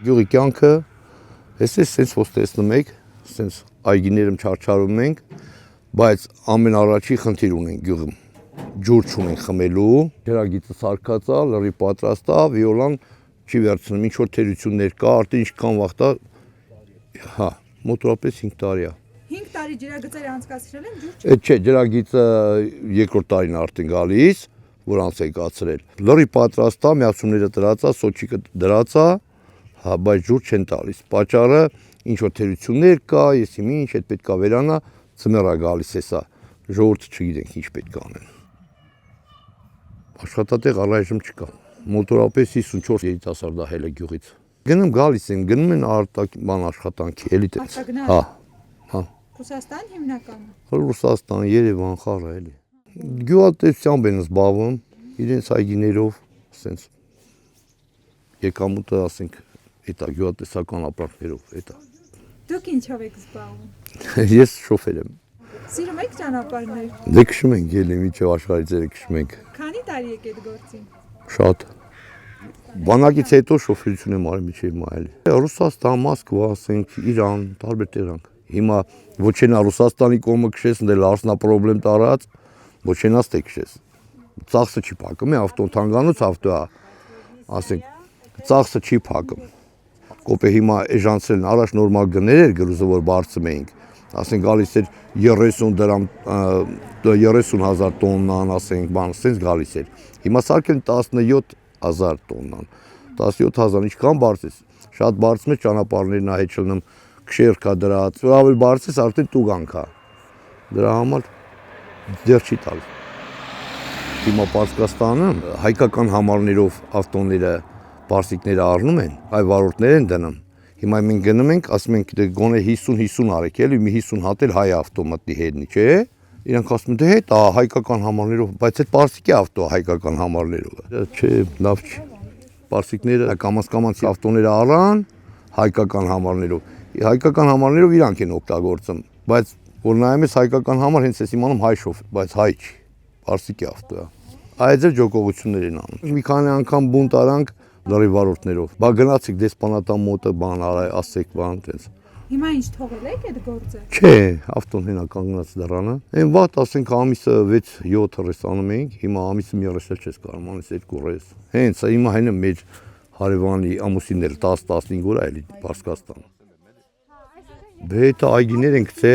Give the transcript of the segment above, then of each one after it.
Գյուղի կյանքը, ես սենց ոնց տեսնում եք, սենց այգիներում չարչարում ենք, բայց ամենառաջի խնդիր ունենք գյուղում։ Ջուր չունենք խմելու, ջրագիծը սարքած է, լրիվ պատրաստ է, վիոլան չի վերցնում, ինչ որ թերություններ կա, արդեն ինչքան վաղ է, հա, մոտորապես 5 տարի է։ 5 տարի ջրագծերը անցկացրել են, ջուր Այդ չէ, ջրագիծը երկրորդ տարին արդեն գալիս, որ անց է կացրել։ Լրիվ պատրաստ է, միացումները դրած է, սոչիկը դրած է, հա, բայց ջուր չեն տալիս։ Պատճառը ինչ որ թերություններ կա, ես իմ ինչ այդ պետք է վերանա, ծմերա գալիս է սա։ Ժողովուրդը չգիտենք ինչ պետք է անեն։ Աշխատատեղ առայժմ չկա։ Մոտորապես 54 երիտասարդ ահել է գյուղից։ Գնում գալիս են, գնում են արտաքին աշխատանքի, էլի տես։ Հա, հա։ Ռուսաստան հիմնականը։ Ռուսաստան, Երևան, խառը էլի։ Գյուղատնտեսությամբ են զբաղվում, իրենց այգիներով, ասենց եկամուտը, ասենք, էտա գյուղատնտեսական ապրանքներով, էտա։ Դուք ինչով եք զբաղվում։ Ես շոֆեր եմ։ Սիրում եք ճանապարհներ։ Դե քշում ենք ելի միջև աշխարհի ձերը քշում ենք։ Քանի տարի եք այդ գործին։ Շատ։ Բանակից հետո շոֆերություն եմ արել միջև հիմա էլի։ Ռուսաստան, Մոսկվա, ասենք, Իրան, տարբեր տեղանք։ Հիմա ոչենա Ռուսաստանի կողմը քշես, դե լարսնա պրոբլեմ տարած, ոչենաս թե քշես։ Ծախսը չի փակում, ավտոն թանգանոց ավտո է, ասենք, ծախսը չի փակում։ Կոպե հիմա էժանցելն առաջ նորմալ գներ էր գրուզը, որ բարձում էինք, ասենք գալիս էր 30 դրամ, 30,000 տոննան, ասենք, բան, սենց գալիս էր։ Հիմա սարքել 17,000 տոննան, 17,000 ինչքան բարձես, շատ բարձում է ճանապարհներն ահետ չլնում, քշեր կա դրած, ավելի բարձես արդեն տուգանք է, դրա համար դեռ չի տալ։ Հիմա Պարսկաստանը հայկական համարներով ավտոները, պարսիկները առնում են, այ վարորդներ են դնում։ Հիմա մենք գնում ենք, ասում ենք դե գոնե 50 արեք, էլի մի 50 հատ էլ հայ ավտո մտնի հետնի, չէ՞։ Իրանք ասում են դե հետ, հայկական համարներով, բայց այդ պարսիկի ավտո հայկական համարներով։ Չէ, լավ չի։ Պարսիկները կամաց ավտոները առան հայկական համարներով։ Հայկական համարներով իրանք են օգտագործում, բայց որ նայում ես հայկական համար, հենց ես իմանում հայ շոֆ, բայց հայ չի, պարսիկի ավտո է։ Այդ ձեր ջոկողություններ են անում։ Մի քանի անգամ բունտ արանք լրիվ վարորդներով։ Բա գնացիք դեսպանատան մոտը բան ասեք բան տես։ Հիմա ինչ թողել եք այդ գործը։ Չէ, ավտոն հենա կանգնած դրանը։ Այն վատ ասենք ամիսը 6-7 ռես անում էինք, հիմա ամիսը մի ռես էլ չես կարող անես 2 ռես։ Հենց հիմա հենա մեր հարևանի ամուսիններ 10-15 օր էլի Պարսկաստան։ Բեթա այգիներ ենք ցե,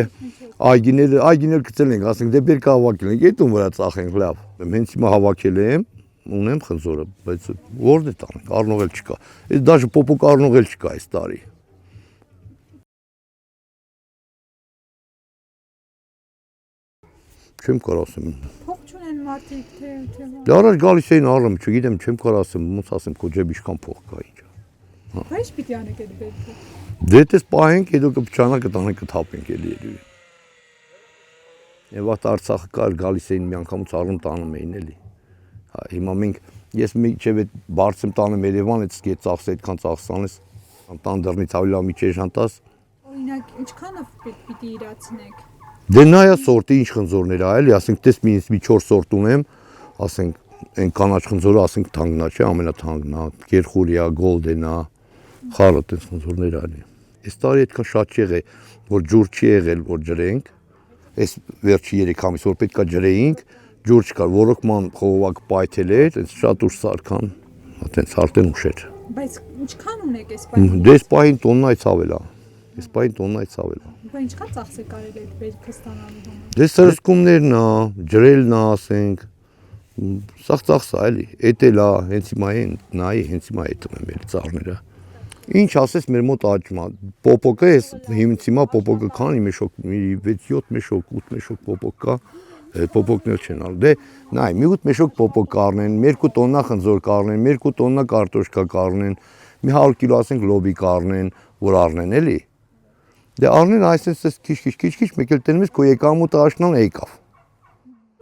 այգիներ գցել ենք, ասենք դե բերք հավաքել ենք, այդ ում վրա ծախենք լավ։ Հենց հիմա հավաքել եմ, ունեմ խնձորը, բայց որն է տանենք, առնող էլ չկա։ Այս դաժե պոպոկ առնող էլ չկա այս տարի։ Չեմ կարող ասեմ։ Փող չունեն մարդիկ թե։ Դե առաջ գալիս էին առնում, չգիտեմ, չեմ կարող ասեմ, ոնց ասեմ, քո ջեբի ինչքան փող կա ինչ։ Բայց պիտի անեք այդ բերքը։ Դե դες պահենք, հետո կփչանա կտանենք կթափենք էլի։ Եվ այդ Արցախը կար գալիս էին մի անգամից առնում տանում էին էլի։ Հա հիմա մենք ես միջև այդ բարձեմ տանեմ Երևան, այդ սկի ծախսը այդքան ծախսանես, տան դռնից ավելի լավ մի չեժան տաս։ Օրինակ, ինչքանով պիտի իրացնեք։ Դե նայա սորտի ինչ խնձորներ ա էլի, ասենք տես մի 4 սորտ ունեմ, ասենք այն կանաչ խնձորը ասենք թանկնա չէ, ամենաթանկնա, Գերխուրիա, Գոլդենա, խառը տես խնձորներ ալի։ Այս տարի այդքան շատ չի եղել, որ ջուր չի եղել, որ ջրենք։ Այս վերջի 3 ամիս որ պետքա ջրեինք, ջուր չկար, ոռոգման խողովակ պայթել էր, այնց շատ ուշ սարքան, այտենց արդեն ուշ էր։ Բայց ինչքան ունեք այս պահին։ Դե այս պահին տոննայից ավել է։ Այս պահին տոննայից ավել է։ Բայց ինչքան ծախս է կարել այդ բերքը ստանալու համար։ Դե սրսկումներն է, ջրելն է, ասենք, սաղ ծախս է էլի, էտել է, հենց հիմա են, նայի, հենց հիմա էտում եմ էլ ծառները։ Ինչ ասես մեր մոտ աճում է, պոպոկը ես հիմա պոպոկը քանի մեշոկ, 6-7 մեշոկ, 8 մեշոկ պոպոկ կա, պոպոկներ չեն ալ, դե նայ, մի 8 մեշոկ պոպոկ կառնեն, 2 տոննա խնձոր կառնեն, 2 տոննա կարտոշկա կառնեն, մի 100 կիլո ասենք լոբի կառնեն, որ առնեն էլի, դե առնեն այսպես քիչ, մեկ էլ տենում ես քո եկամուտը աշնան եկավ։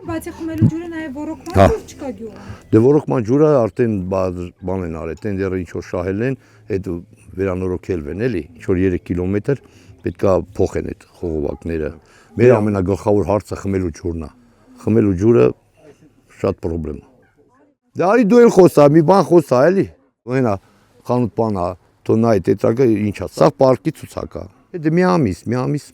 Բայց խմելու ջուրը նաև ոռոգման ջուր չկա գյուղում։ Դե ոռոգման ջուրը արդեն բան են արել, տեն դեռ ինչ որ շահել են, այդ վերանորոգել են էլի, ինչ որ 3 կիլոմետր պետքա փոխեն այդ խողովակները։ Մեր ամենագլխավոր հարցը խմելու ջուրն է։ Խմելու ջուրը շատ պրոբլեմ է։ Դե արի դու էլ խոսա, մի բան խոսա էլի։ Այնա խանութ բանա, Թո նայ տետրակը ինչա, սա պարկի ցուցակա։ Դե մի ամիս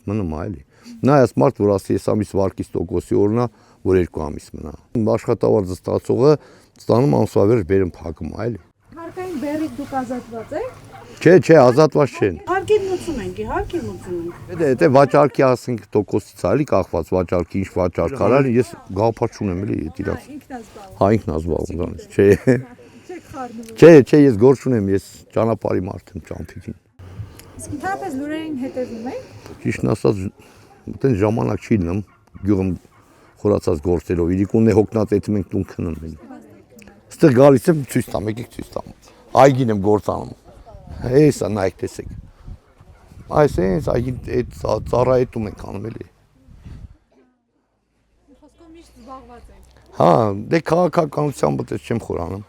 մնում է էլի։ Նայած մարդ, որ ասի, ես ամիս վարկից տոկոսի օրնա, որ 2 ամիս մնա։ Աշխատավարձը ստացողը ստանում ամսվա վերջ բերում փակում է էլի։ Հարկային բերից դուք ազատված եք։ Չէ, ազատված չեն։ Հարկին մուծում ենք, իհարկե մուծում ենք։ Դե վաճառքի ասենք տոկոսից է էլի կախված վաճառքի ինչ վաճառք արալ, ես գաղափար չունեմ էլի այդ իրաց։ Ինքնազբաղ։ Ինքն ազբաղում դրանից։ Չէ։ Չեք խառնում։ Չէ, ես գործ չունեմ, ես ճանապարհի մարդ եմ, ճամփիկին։ Իսկ ընդհանրապես լուրերին հետևում եք։ Ճիշտն ասած, այդեն ժամանակ չի լինում գյուղում խորացած գործերով։ Իրիկունն է հոգնած այդ մենք տուն քնում ենք։ Այստեղ գալիս եմ ցույց տամ, եկեք ցույց տամ։ Այգին եմ գործանում։ Հեսա նայեք տեսեք։ Այս այգին այդ ծառայետում ենք անում էլի։ Խոսքով միշտ զբաղված եք։ Հա, դե քաղաքականությամբ դες չեմ խորանում։